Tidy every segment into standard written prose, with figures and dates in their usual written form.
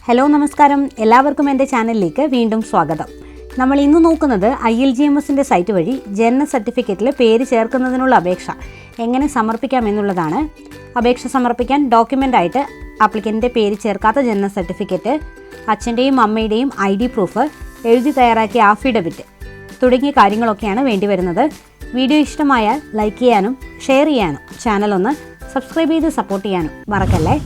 Hello നമസ്കാരം, എല്ലാവർക്കും എൻ്റെ ചാനലിലേക്ക് വീണ്ടും സ്വാഗതം. നമ്മൾ ഇന്ന് നോക്കുന്നത് ILGMSൻ്റെ സൈറ്റ് വഴി ജനന സർട്ടിഫിക്കറ്റിൽ പേര് ചേർക്കുന്നതിനുള്ള അപേക്ഷ എങ്ങനെ സമർപ്പിക്കാം എന്നുള്ളതാണ്. അപേക്ഷ സമർപ്പിക്കാൻ ഡോക്യുമെൻ്റായിട്ട് ആപ്ലിക്കൻ്റെ പേര് ചേർക്കാത്ത ജനന സർട്ടിഫിക്കറ്റ്, അച്ഛൻ്റെയും അമ്മയുടെയും ID പ്രൂഫ്, എഴുതി തയ്യാറാക്കിയ ആഫിഡവിറ്റ് തുടങ്ങിയ കാര്യങ്ങളൊക്കെയാണ് വേണ്ടിവരുന്നത്. വീഡിയോ ഇഷ്ടമായാൽ ലൈക്ക് ചെയ്യാനും ഷെയർ ചെയ്യാനും ചാനലൊന്ന് സബ്സ്ക്രൈബ് ചെയ്ത് സപ്പോർട്ട് ചെയ്യാനും മറക്കല്ലേ.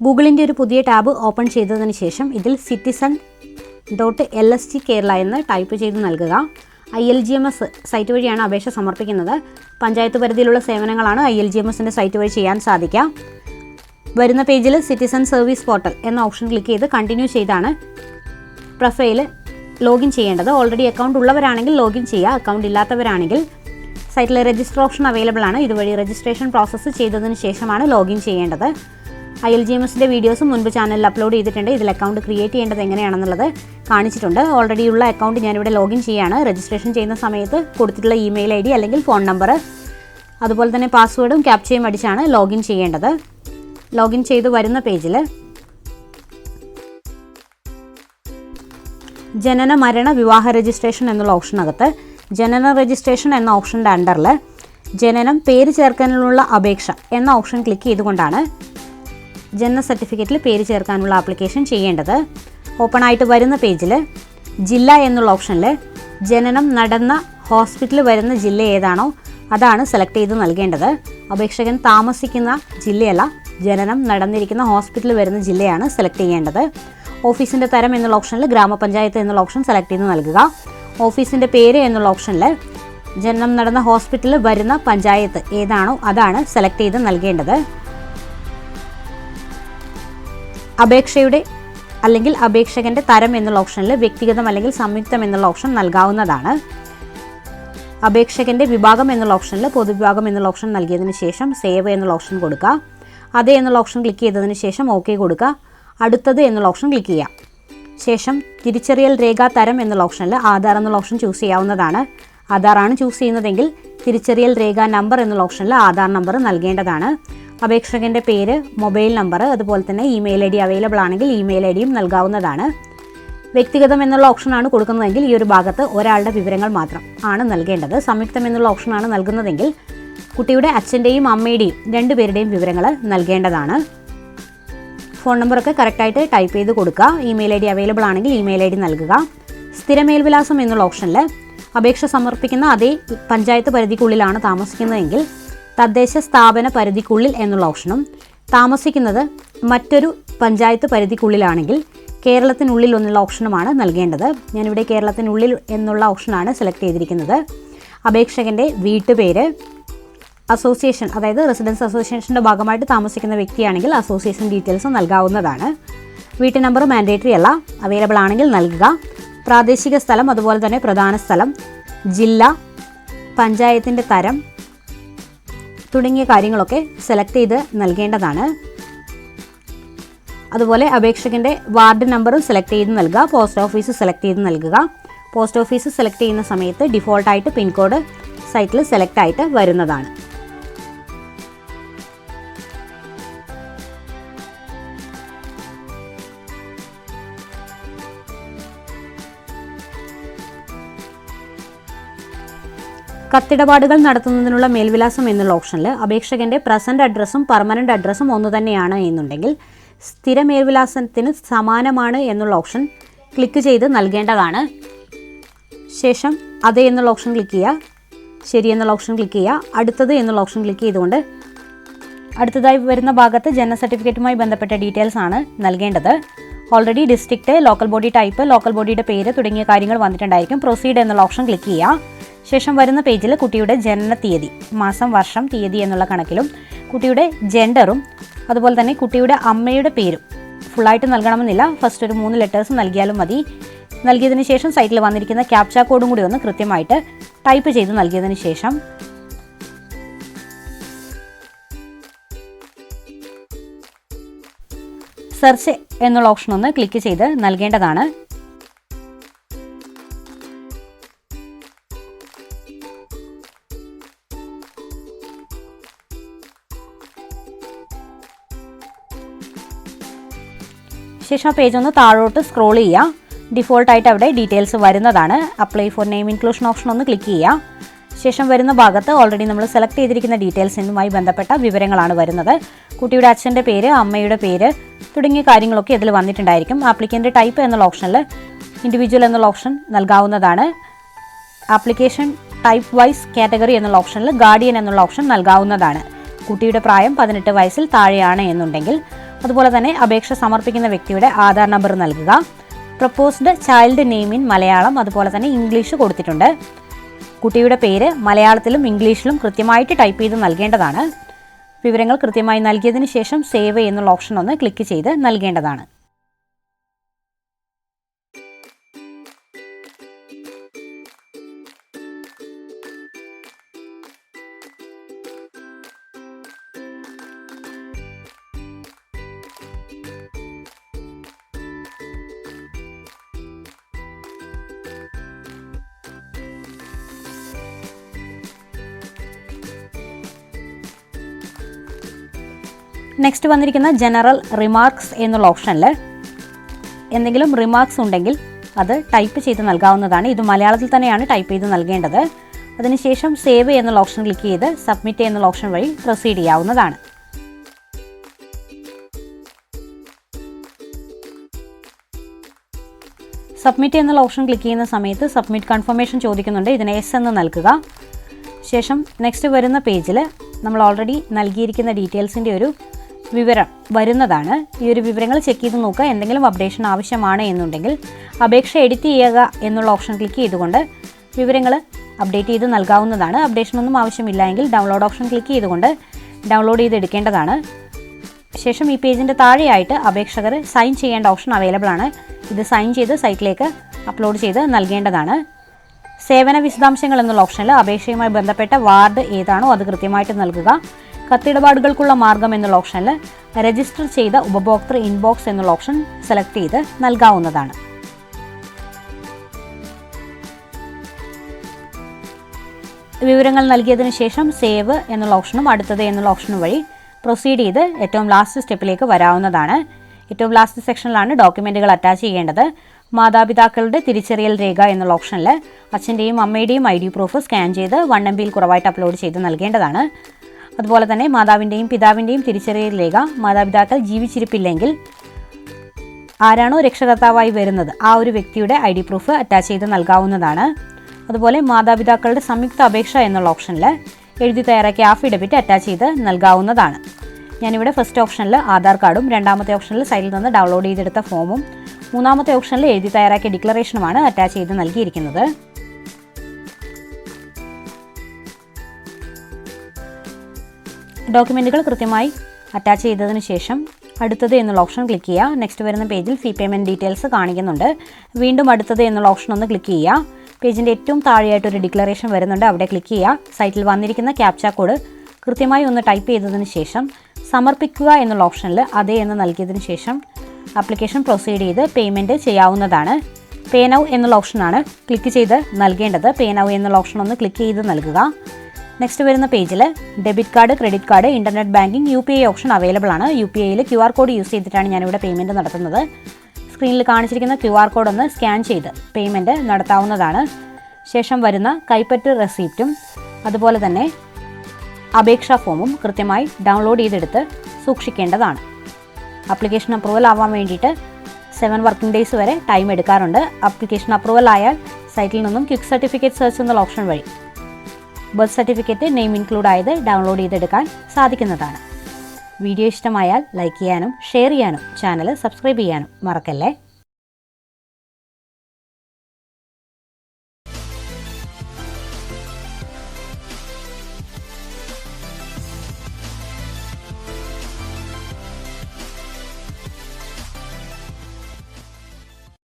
ഗൂഗിളിൻ്റെ ഒരു പുതിയ ടാബ് ഓപ്പൺ ചെയ്തതിന് ശേഷം ഇതിൽ citizen.lst കേരള എന്ന് ടൈപ്പ് ചെയ്ത് നൽകുക. ILGMS സൈറ്റ് വഴിയാണ് അപേക്ഷ സമർപ്പിക്കുന്നത്. പഞ്ചായത്ത് പരിധിയിലുള്ള സേവനങ്ങളാണ് ILGMSൻ്റെ സൈറ്റ് വഴി ചെയ്യാൻ സാധിക്കുക. വരുന്ന പേജിൽ സിറ്റിസൺ സർവീസ് പോർട്ടൽ എന്ന ഓപ്ഷൻ ക്ലിക്ക് ചെയ്ത് കണ്ടിന്യൂ ചെയ്താണ് പ്രൊഫൈൽ ലോഗിൻ ചെയ്യേണ്ടത്. ഓൾറെഡി അക്കൗണ്ട് ഉള്ളവരാണെങ്കിൽ ലോഗിൻ ചെയ്യുക. അക്കൗണ്ട് ഇല്ലാത്തവരാണെങ്കിൽ സൈറ്റിൽ രജിസ്റ്റർ ഓപ്ഷൻ അവൈലബിൾ ആണ്. ഇതുവഴി രജിസ്ട്രേഷൻ പ്രോസസ്സ് ചെയ്തതിന് ശേഷമാണ് ലോഗിൻ ചെയ്യേണ്ടത്. ILGMSൻ്റെ വീഡിയോസും മുൻപ് ചാനലിൽ അപ്ലോഡ് ചെയ്തിട്ടുണ്ട്. ഇതിൽ അക്കൗണ്ട് ക്രിയേറ്റ് ചെയ്യേണ്ടത് എങ്ങനെയാണെന്നുള്ളത് കാണിച്ചിട്ടുണ്ട്. ഓൾറെഡി ഉള്ള അക്കൗണ്ട് ഞാനിവിടെ ലോഗിൻ ചെയ്യുകയാണ്. രജിസ്ട്രേഷൻ ചെയ്യുന്ന സമയത്ത് കൊടുത്തിട്ടുള്ള ഇമെയിൽ ID അല്ലെങ്കിൽ ഫോൺ നമ്പർ, അതുപോലെ തന്നെ പാസ്വേഡും ക്യാപ്ചയും അടിച്ചാണ് ലോഗിൻ ചെയ്യേണ്ടത്. ലോഗിൻ ചെയ്ത് വരുന്ന പേജിൽ ജനന മരണ വിവാഹ രജിസ്ട്രേഷൻ എന്നുള്ള ഓപ്ഷനകത്ത് ജനന രജിസ്ട്രേഷൻ എന്ന ഓപ്ഷൻ്റെ അണ്ടറിൽ ജനനം പേര് ചേർക്കാനുള്ള അപേക്ഷ എന്ന ഓപ്ഷൻ ക്ലിക്ക് ചെയ്തുകൊണ്ടാണ് ജനന സർട്ടിഫിക്കറ്റിൽ പേര് ചേർക്കാനുള്ള ആപ്ലിക്കേഷൻ ചെയ്യേണ്ടത്. ഓപ്പൺ ആയിട്ട് വരുന്ന പേജിൽ ജില്ല എന്നുള്ള ഓപ്ഷനിൽ ജനനം നടന്ന ഹോസ്പിറ്റൽ വരുന്ന ജില്ല ഏതാണോ അതാണ് സെലക്ട് ചെയ്ത് നൽകേണ്ടത്. അപേക്ഷകൻ താമസിക്കുന്ന ജില്ലയല്ല, ജനനം നടന്നിരിക്കുന്ന ഹോസ്പിറ്റൽ വരുന്ന ജില്ലയാണ് സെലക്ട് ചെയ്യേണ്ടത്. ഓഫീസിൻ്റെ തരം എന്നുള്ള ഓപ്ഷനിൽ ഗ്രാമപഞ്ചായത്ത് എന്നുള്ള ഓപ്ഷൻ സെലക്ട് ചെയ്ത് നൽകുക. ഓഫീസിൻ്റെ പേര് എന്നുള്ള ഓപ്ഷനിൽ ജനനം നടന്ന ഹോസ്പിറ്റൽ വരുന്ന പഞ്ചായത്ത് ഏതാണോ അതാണ് സെലക്ട് ചെയ്ത് നൽകേണ്ടത്. അപേക്ഷയുടെ അല്ലെങ്കിൽ അപേക്ഷകൻ്റെ തരം എന്നുള്ള ഓപ്ഷനിൽ വ്യക്തിഗതം അല്ലെങ്കിൽ സംയുക്തം എന്നുള്ള ഓപ്ഷൻ നൽകാവുന്നതാണ്. അപേക്ഷകൻ്റെ വിഭാഗം എന്നുള്ള ഓപ്ഷനിൽ പൊതുവിഭാഗം എന്നുള്ള ഓപ്ഷൻ നൽകിയതിന് ശേഷം സേവ് എന്നുള്ള ഓപ്ഷൻ കൊടുക്കുക. അതേ എന്നുള്ള ഓപ്ഷൻ ക്ലിക്ക് ചെയ്തതിന് ശേഷം ഓക്കെ കൊടുക്കുക. അടുത്തത് എന്നുള്ള ഓപ്ഷൻ ക്ലിക്ക് ചെയ്യാം. ശേഷം തിരിച്ചറിയൽ രേഖാ തരം എന്നുള്ള ഓപ്ഷനിൽ ആധാർ എന്നുള്ള ഓപ്ഷൻ ചൂസ് ചെയ്യാവുന്നതാണ്. ആധാറാണ് ചൂസ് ചെയ്യുന്നതെങ്കിൽ തിരിച്ചറിയൽ രേഖാ നമ്പർ എന്നുള്ള ഓപ്ഷനിൽ ആധാർ നമ്പർ നൽകേണ്ടതാണ്. അപേക്ഷകൻ്റെ പേര്, മൊബൈൽ നമ്പർ, അതുപോലെ തന്നെ ഇമെയിൽ ID അവൈലബിൾ ആണെങ്കിൽ ഇമെയിൽ IDയും നൽകാവുന്നതാണ്. വ്യക്തിഗതം എന്നുള്ള ഓപ്ഷനാണ് കൊടുക്കുന്നതെങ്കിൽ ഈ ഒരു ഭാഗത്ത് ഒരാളുടെ വിവരങ്ങൾ മാത്രം ആണ് നൽകേണ്ടത്. സംയുക്തം എന്നുള്ള ഓപ്ഷനാണ് നൽകുന്നതെങ്കിൽ കുട്ടിയുടെ അച്ഛൻ്റെയും അമ്മയുടെയും രണ്ടുപേരുടെയും വിവരങ്ങൾ നൽകേണ്ടതാണ്. ഫോൺ നമ്പറൊക്കെ കറക്റ്റായിട്ട് ടൈപ്പ് ചെയ്ത് കൊടുക്കുക. ഇമെയിൽ ID അവൈലബിൾ ആണെങ്കിൽ ഇമെയിൽ ID നൽകുക. സ്ഥിര മേൽവിലാസം എന്നുള്ള ഓപ്ഷനിൽ അപേക്ഷ സമർപ്പിക്കുന്ന അതേ പഞ്ചായത്ത് പരിധിക്കുള്ളിലാണ് താമസിക്കുന്നതെങ്കിൽ തദ്ദേശ സ്ഥാപന പരിധിക്കുള്ളിൽ എന്നുള്ള ഓപ്ഷനും, താമസിക്കുന്നത് മറ്റൊരു പഞ്ചായത്ത് പരിധിക്കുള്ളിലാണെങ്കിൽ കേരളത്തിനുള്ളിൽ എന്നുള്ള ഓപ്ഷനുമാണ് നൽകേണ്ടത്. ഞാനിവിടെ കേരളത്തിനുള്ളിൽ എന്നുള്ള ഓപ്ഷനാണ് സെലക്ട് ചെയ്തിരിക്കുന്നത്. അപേക്ഷകൻ്റെ വീട്ടുപേര്, അസോസിയേഷൻ അതായത് റെസിഡൻസ് അസോസിയേഷൻ്റെ ഭാഗമായിട്ട് താമസിക്കുന്ന വ്യക്തിയാണെങ്കിൽ അസോസിയേഷൻ ഡീറ്റെയിൽസ് നൽകാവുന്നതാണ്. വീട്ടു നമ്പർ മാൻഡേറ്ററി അല്ല, അവൈലബിൾ ആണെങ്കിൽ നൽകുക. പ്രാദേശിക സ്ഥലം, അതുപോലെ തന്നെ പ്രധാന സ്ഥലം, ജില്ല, പഞ്ചായത്തിൻ്റെ തരം തുടങ്ങിയ കാര്യങ്ങളൊക്കെ സെലക്ട് ചെയ്ത് നൽകേണ്ടതാണ്. അതുപോലെ അപേക്ഷകൻ്റെ വാർഡ് നമ്പറും സെലക്ട് ചെയ്ത് നൽകുക. പോസ്റ്റ് ഓഫീസ് സെലക്ട് ചെയ്ത് നൽകുക. പോസ്റ്റ് ഓഫീസ് സെലക്ട് ചെയ്യുന്ന സമയത്ത് ഡിഫോൾട്ടായിട്ട് പിൻകോഡ് സൈറ്റിൽ സെലക്ട് ആയിട്ട് വരുന്നതാണ്. കത്തിടപാടുകൾ നടത്തുന്നതിനുള്ള മേൽവിലാസം എന്നുള്ള ഓപ്ഷനിൽ അപേക്ഷകൻ്റെ പ്രസൻറ്റ് അഡ്രസ്സും പെർമനൻ്റ് അഡ്രസ്സും ഒന്ന് തന്നെയാണ് എന്നുണ്ടെങ്കിൽ സ്ഥിര മേൽവിലാസത്തിന് സമാനമാണ് എന്നുള്ള ഓപ്ഷൻ ക്ലിക്ക് ചെയ്ത് നൽകേണ്ടതാണ്. ശേഷം അതേ എന്നുള്ള ഓപ്ഷൻ ക്ലിക്ക് ചെയ്യുക. ശരി എന്നുള്ള ഓപ്ഷൻ ക്ലിക്ക് ചെയ്യുക. അടുത്തത് എന്നുള്ള ഓപ്ഷൻ ക്ലിക്ക് ചെയ്തുകൊണ്ട് അടുത്തതായി വരുന്ന ഭാഗത്ത് ജനന സർട്ടിഫിക്കറ്റുമായി ബന്ധപ്പെട്ട ഡീറ്റെയിൽസ് ആണ് നൽകേണ്ടത്. Already district, local body type, local ബോഡിയുടെ പേര് തുടങ്ങിയ കാര്യങ്ങൾ വന്നിട്ടുണ്ടായിരിക്കും. പ്രൊസീഡ് എന്നുള്ള ഓപ്ഷൻ ക്ലിക്ക് ചെയ്യുക. ശേഷം വരുന്ന പേജിൽ കുട്ടിയുടെ ജനന തീയതി, മാസം, വർഷം, തീയതി എന്നുള്ള കണക്കിലും കുട്ടിയുടെ ജെൻഡറും അതുപോലെ തന്നെ കുട്ടിയുടെ അമ്മയുടെ പേരും ഫുള്ളായിട്ട് നൽകണമെന്നില്ല. ഫസ്റ്റ് ഒരു 3 ലെറ്റേഴ്സ് നൽകിയാലും മതി. നൽകിയതിന് ശേഷം സൈറ്റിൽ വന്നിരിക്കുന്ന ക്യാപ്ച കോഡും കൂടി ഒന്ന് കൃത്യമായിട്ട് ടൈപ്പ് ചെയ്ത് നൽകിയതിന് ശേഷം സെർച്ച് എന്നുള്ള ഓപ്ഷൻ ഒന്ന് ക്ലിക്ക് ചെയ്ത് നൽകേണ്ടതാണ്. ശേഷം ആ പേജ് ഒന്ന് താഴോട്ട് സ്ക്രോൾ ചെയ്യുക. ഡിഫോൾട്ടായിട്ട് അവിടെ ഡീറ്റെയിൽസ് വരുന്നതാണ്. Apply for name inclusion option ഒന്ന് ക്ലിക്ക് ചെയ്യുക. ശേഷം വരുന്ന ഭാഗത്ത് ഓൾറെഡി നമ്മൾ സെലക്ട് ചെയ്തിരിക്കുന്ന ഡീറ്റെയിൽസുമായി ബന്ധപ്പെട്ട വിവരങ്ങളാണ് വരുന്നത്. കുട്ടിയുടെ അച്ഛൻ്റെ പേര്, അമ്മയുടെ പേര് തുടങ്ങിയ കാര്യങ്ങളൊക്കെ ഇതിൽ വന്നിട്ടുണ്ടായിരിക്കും. ആപ്ലിക്കൻ്റ് ടൈപ്പ് എന്നുള്ള ഓപ്ഷനിൽ ഇൻഡിവിജ്വൽ എന്നുള്ള ഓപ്ഷൻ നൽകാവുന്നതാണ്. ആപ്ലിക്കേഷൻ ടൈപ്പ് വൈസ് കാറ്റഗറി എന്നുള്ള ഓപ്ഷനിൽ ഗാർഡിയൻ എന്നുള്ള ഓപ്ഷൻ നൽകാവുന്നതാണ്. കുട്ടിയുടെ പ്രായം 18 വയസ്സിൽ താഴെയാണ് എന്നുണ്ടെങ്കിൽ, അതുപോലെ തന്നെ അപേക്ഷ സമർപ്പിക്കുന്ന വ്യക്തിയുടെ ആധാർ നമ്പർ നൽകുക. Proposed child name in Malayalam അതുപോലെ തന്നെ ഇംഗ്ലീഷ് കൊടുത്തിട്ടുണ്ട്. കുട്ടിയുടെ പേര് മലയാളത്തിലും ഇംഗ്ലീഷിലും കൃത്യമായിട്ട് ടൈപ്പ് ചെയ്ത് നൽകേണ്ടതാണ്. വിവരങ്ങൾ കൃത്യമായി നൽകിയതിന് ശേഷം സേവ് എന്നുള്ള ഓപ്ഷൻ ഒന്ന് ക്ലിക്ക് ചെയ്ത് നൽകേണ്ടതാണ്. നെക്സ്റ്റ് വന്നിരിക്കുന്ന ജനറൽ റിമാർക്സ് എന്നുള്ള ഓപ്ഷനിൽ എന്തെങ്കിലും റിമാർക്സ് ഉണ്ടെങ്കിൽ അത് ടൈപ്പ് ചെയ്ത് നൽകാവുന്നതാണ്. ഇത് മലയാളത്തിൽ തന്നെയാണ് ടൈപ്പ് ചെയ്ത് നൽകേണ്ടത്. അതിനുശേഷം സേവ് എന്നുള്ള ഓപ്ഷൻ ക്ലിക്ക് ചെയ്ത് സബ്മിറ്റ് എന്നുള്ള ഓപ്ഷൻ വഴി പ്രൊസീഡ് ചെയ്യാവുന്നതാണ്. സബ്മിറ്റ് എന്നുള്ള ഓപ്ഷൻ ക്ലിക്ക് ചെയ്യുന്ന സമയത്ത് സബ്മിറ്റ് കൺഫർമേഷൻ ചോദിക്കുന്നുണ്ട്. ഇതിന് എസ് എന്ന് നൽകുക. ശേഷം നെക്സ്റ്റ് വരുന്ന പേജിൽ നമ്മൾ ഓൾറെഡി നൽകിയിരിക്കുന്ന ഡീറ്റെയിൽസിൻ്റെ ഒരു വിവരം വരുന്നതാണ്. ഈ ഒരു വിവരങ്ങൾ ചെക്ക് ചെയ്ത് നോക്കുക. എന്തെങ്കിലും അപ്ഡേഷൻ ആവശ്യമാണ് എന്നുണ്ടെങ്കിൽ അപേക്ഷ എഡിറ്റ് ചെയ്യുക എന്നുള്ള ഓപ്ഷൻ ക്ലിക്ക് ചെയ്തുകൊണ്ട് വിവരങ്ങൾ അപ്ഡേറ്റ് ചെയ്ത് നൽകാവുന്നതാണ്. അപ്ഡേഷനൊന്നും ആവശ്യമില്ല എങ്കിൽ ഡൗൺലോഡ് ഓപ്ഷൻ ക്ലിക്ക് ചെയ്തുകൊണ്ട് ഡൗൺലോഡ് ചെയ്തെടുക്കേണ്ടതാണ്. ശേഷം ഈ പേജിൻ്റെ താഴെയായിട്ട് അപേക്ഷകർ സൈൻ ചെയ്യേണ്ട ഓപ്ഷൻ അവൈലബിൾ ആണ്. ഇത് സൈൻ ചെയ്ത് സൈറ്റിലേക്ക് അപ്ലോഡ് ചെയ്ത് നൽകേണ്ടതാണ്. സേവന വിശദാംശങ്ങൾ എന്നുള്ള ഓപ്ഷനിൽ അപേക്ഷയുമായി ബന്ധപ്പെട്ട വാർഡ് ഏതാണോ അത് കൃത്യമായിട്ട് നൽകുക. കത്തിടപാടുകൾക്കുള്ള മാർഗം എന്നുള്ള ഓപ്ഷനിൽ രജിസ്റ്റർ ചെയ്ത ഉപഭോക്തൃ ഇൻബോക്സ് എന്നുള്ള ഓപ്ഷൻ സെലക്ട് ചെയ്ത് നൽകാവുന്നതാണ്. വിവരങ്ങൾ നൽകിയതിനു ശേഷം സേവ് എന്നുള്ള ഓപ്ഷനും അടുത്തത് എന്നുള്ള ഓപ്ഷനും വഴി പ്രൊസീഡ് ചെയ്ത് ഏറ്റവും ലാസ്റ്റ് സ്റ്റെപ്പിലേക്ക് വരാവുന്നതാണ്. ഏറ്റവും ലാസ്റ്റ് സെക്ഷനിലാണ് ഡോക്യുമെൻറ്റുകൾ അറ്റാച്ച് ചെയ്യേണ്ടത്. മാതാപിതാക്കളുടെ തിരിച്ചറിയൽ രേഖ എന്നുള്ള ഓപ്ഷനിൽ അച്ഛൻ്റെയും അമ്മയുടെയും ID പ്രൂഫ് സ്കാൻ ചെയ്ത് 1 MB കുറവായിട്ട് അപ്ലോഡ് ചെയ്ത് നൽകേണ്ടതാണ്. അതുപോലെ തന്നെ മാതാവിൻ്റെയും പിതാവിൻ്റെയും തിരിച്ചറിയൽ രേഖ മാതാപിതാക്കൾ ജീവിച്ചിരിപ്പില്ലെങ്കിൽ ആരാണോ രക്ഷകർത്താവായി വരുന്നത് ആ ഒരു വ്യക്തിയുടെ ID പ്രൂഫ് അറ്റാച്ച് ചെയ്ത് നൽകാവുന്നതാണ്. അതുപോലെ മാതാപിതാക്കളുടെ സംയുക്ത അപേക്ഷ എന്നുള്ള ഓപ്ഷനിൽ എഴുതി തയ്യാറാക്കിയ ആഫിഡവിറ്റ് അറ്റാച്ച് ചെയ്ത് നൽകാവുന്നതാണ്. ഞാനിവിടെ ഫസ്റ്റ് ഓപ്ഷനിൽ ആധാർ കാർഡും രണ്ടാമത്തെ ഓപ്ഷനിൽ സൈറ്റിൽ നിന്ന് ഡൗൺലോഡ് ചെയ്തെടുത്ത ഫോമും മൂന്നാമത്തെ ഓപ്ഷനിൽ എഴുതി തയ്യാറാക്കിയ ഡിക്ലറേഷനുമാണ് അറ്റാച്ച് ചെയ്ത് നൽകിയിരിക്കുന്നത്. ഡോക്യുമെൻറ്റുകൾ കൃത്യമായി അറ്റാച്ച് ചെയ്തതിന് ശേഷം അടുത്തത് എന്നുള്ള ഓപ്ഷൻ ക്ലിക്ക് ചെയ്യുക. നെക്സ്റ്റ് വരുന്ന പേജിൽ ഫീ പേയ്മെൻറ്റ് ഡീറ്റെയിൽസ് കാണിക്കുന്നുണ്ട്. വീണ്ടും അടുത്തത് എന്നുള്ള ഓപ്ഷൻ ഒന്ന് ക്ലിക്ക് ചെയ്യുക. പേജിൻ്റെ ഏറ്റവും താഴെയായിട്ടൊരു ഡിക്ലറേഷൻ വരുന്നുണ്ട്. അവിടെ ക്ലിക്ക് ചെയ്യുക. സൈറ്റിൽ വന്നിരിക്കുന്ന ക്യാപ്ച കോഡ് കൃത്യമായി ഒന്ന് ടൈപ്പ് ചെയ്തതിന് ശേഷം സമർപ്പിക്കുക എന്നുള്ള ഓപ്ഷനിൽ അതേ എന്ന് നൽകിയതിന് ശേഷം ആപ്ലിക്കേഷൻ പ്രൊസീഡ് ചെയ്ത് പേയ്മെൻറ്റ് ചെയ്യാവുന്നതാണ്. പേ നൗ എന്നുള്ള ഓപ്ഷനാണ് ക്ലിക്ക് ചെയ്ത് നൽകേണ്ടത്. പേ നൗ എന്നുള്ള ഓപ്ഷൻ ഒന്ന് ക്ലിക്ക് ചെയ്ത് നൽകുക. നെക്സ്റ്റ് വരുന്ന പേജിൽ debit card, credit card, internet banking, UPI option available ആണ്. UPIയിൽ QR കോഡ് യൂസ് ചെയ്തിട്ടാണ് ഞാനിവിടെ പേയ്മെൻറ്റ് നടത്തുന്നത്. സ്ക്രീനിൽ കാണിച്ചിരിക്കുന്ന QR കോഡ് ഒന്ന് സ്കാൻ ചെയ്ത് പേയ്മെൻറ്റ് നടത്താവുന്നതാണ്. ശേഷം വരുന്ന കൈപ്പറ്റ് റെസീപ്റ്റും അതുപോലെ തന്നെ അപേക്ഷാ ഫോമും കൃത്യമായി ഡൗൺലോഡ് ചെയ്തെടുത്ത് സൂക്ഷിക്കേണ്ടതാണ്. ആപ്ലിക്കേഷൻ അപ്രൂവൽ ആവാൻ വേണ്ടിയിട്ട് 7 വർക്കിംഗ് ഡേയ്സ് വരെ ടൈം എടുക്കാറുണ്ട്. ആപ്ലിക്കേഷൻ അപ്രൂവൽ ആയാൽ സൈറ്റിൽ നിന്നും ക്വിക്ക് സർട്ടിഫിക്കറ്റ് സെർച്ച് എന്നുള്ള ഓപ്ഷൻ വഴി ബർത്ത് സർട്ടിഫിക്കറ്റ് നെയിം ഇൻക്ലൂഡ് ആയത് ഡൗൺലോഡ് ചെയ്തെടുക്കാൻ സാധിക്കുന്നതാണ്. വീഡിയോ ഇഷ്ടമായാൽ ലൈക്ക് ചെയ്യാനും ഷെയർ ചെയ്യാനും ചാനൽ സബ്സ്ക്രൈബ് ചെയ്യാനും മറക്കല്ലേ.